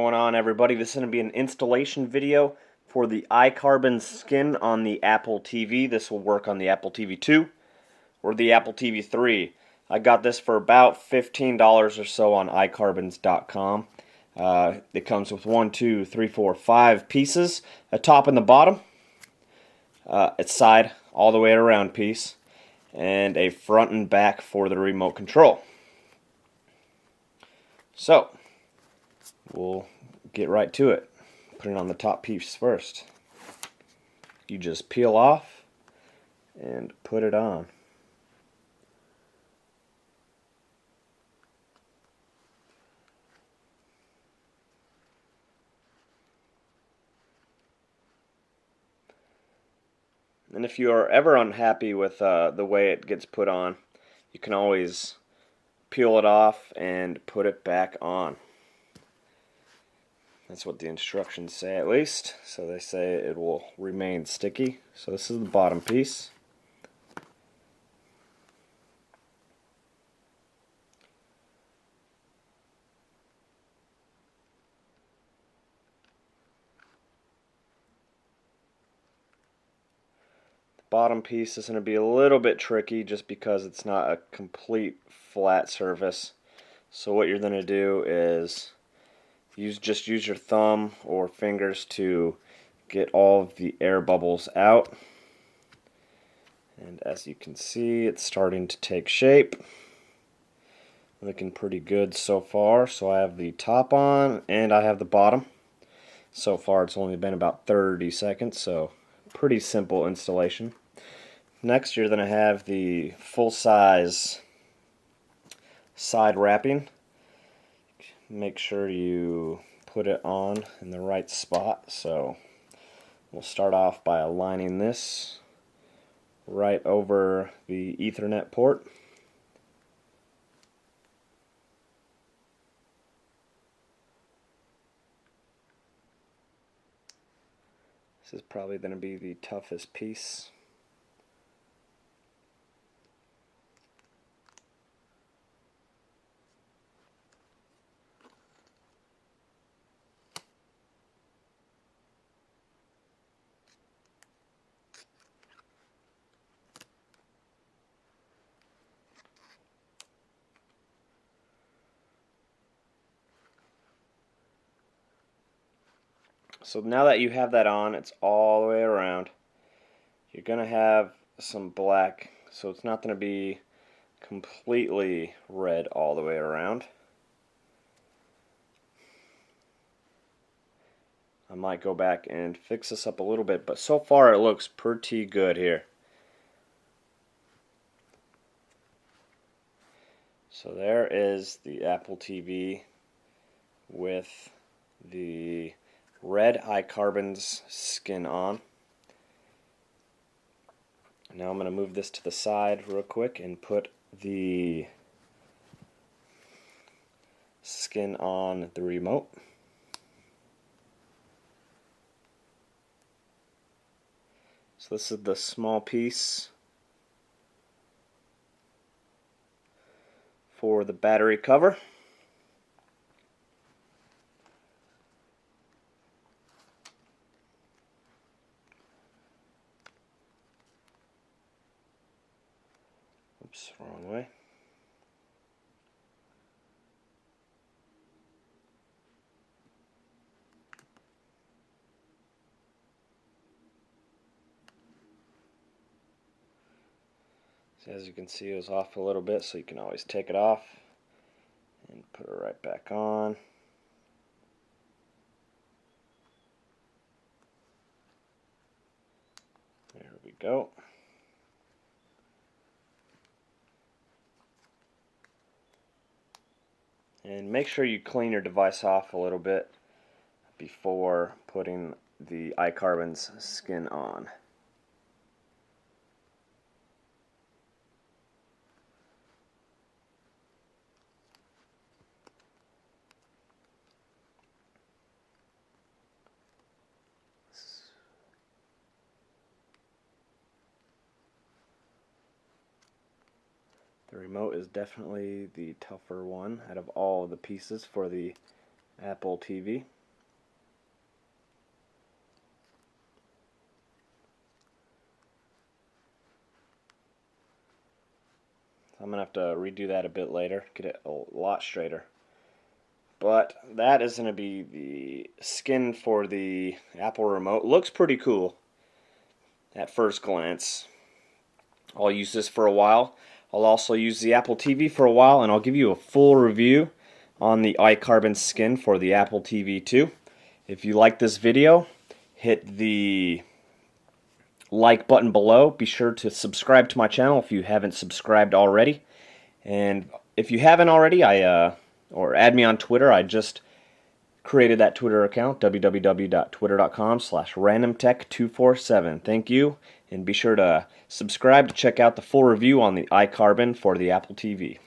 going on, everybody? This is going to be an installation video for the iCarbons skin on the Apple TV. This will work on the Apple TV 2 or the Apple TV 3. I got this for about $15 or so on iCarbons.com. It comes with 5 pieces, a top and the bottom, a side all the way around piece, and a front and back for the remote control. So, we'll get right to it. Put it on the top piece first. You just peel off and put it on. And if you are ever unhappy with the way it gets put on, you can always peel it off and put it back on. That's what the instructions say, at least. So they say it will remain sticky. So this is the bottom piece. The bottom piece is going to be a little bit tricky just because it's not a complete flat surface. So what you're going to do is just use your thumb or fingers to get all of the air bubbles out. And as you can see, it's starting to take shape. Looking pretty good so far. So I have the top on and I have the bottom. So far it's only been about 30 seconds, so pretty simple installation. Next you're going to have the full-size side wrapping. Make sure you put it on in the right spot. So we'll start off by aligning this right over the Ethernet port. This is probably going to be the toughest piece. So now that you have that on, it's all the way around. You're going to have some black, so it's not going to be completely red all the way around. I might go back and fix this up a little bit, but so far it looks pretty good here. So there is the Apple TV with the red iCarbons skin on. Now I'm going to move this to the side real quick and put the skin on the remote. So this is the small piece for the battery cover. Oops, wrong way. So as you can see, it was off a little bit, so you can always take it off and put it right back on. There we go. And make sure you clean your device off a little bit before putting the iCarbons skin on. The remote is definitely the tougher one out of all of the pieces for the Apple TV. I'm going to have to redo that a bit later, get it a lot straighter. But that is going to be the skin for the Apple remote. Looks pretty cool at first glance. I'll use this for a while. I'll also use the Apple TV for a while, and I'll give you a full review on the iCarbons skin for the Apple TV too. If you like this video, hit the like button below. Be sure to subscribe to my channel if you haven't subscribed already. And if you haven't already, or add me on Twitter. I just created that Twitter account, www.twitter.com/randomtech247. Thank you, and be sure to subscribe to check out the full review on the iCarbon for the Apple TV.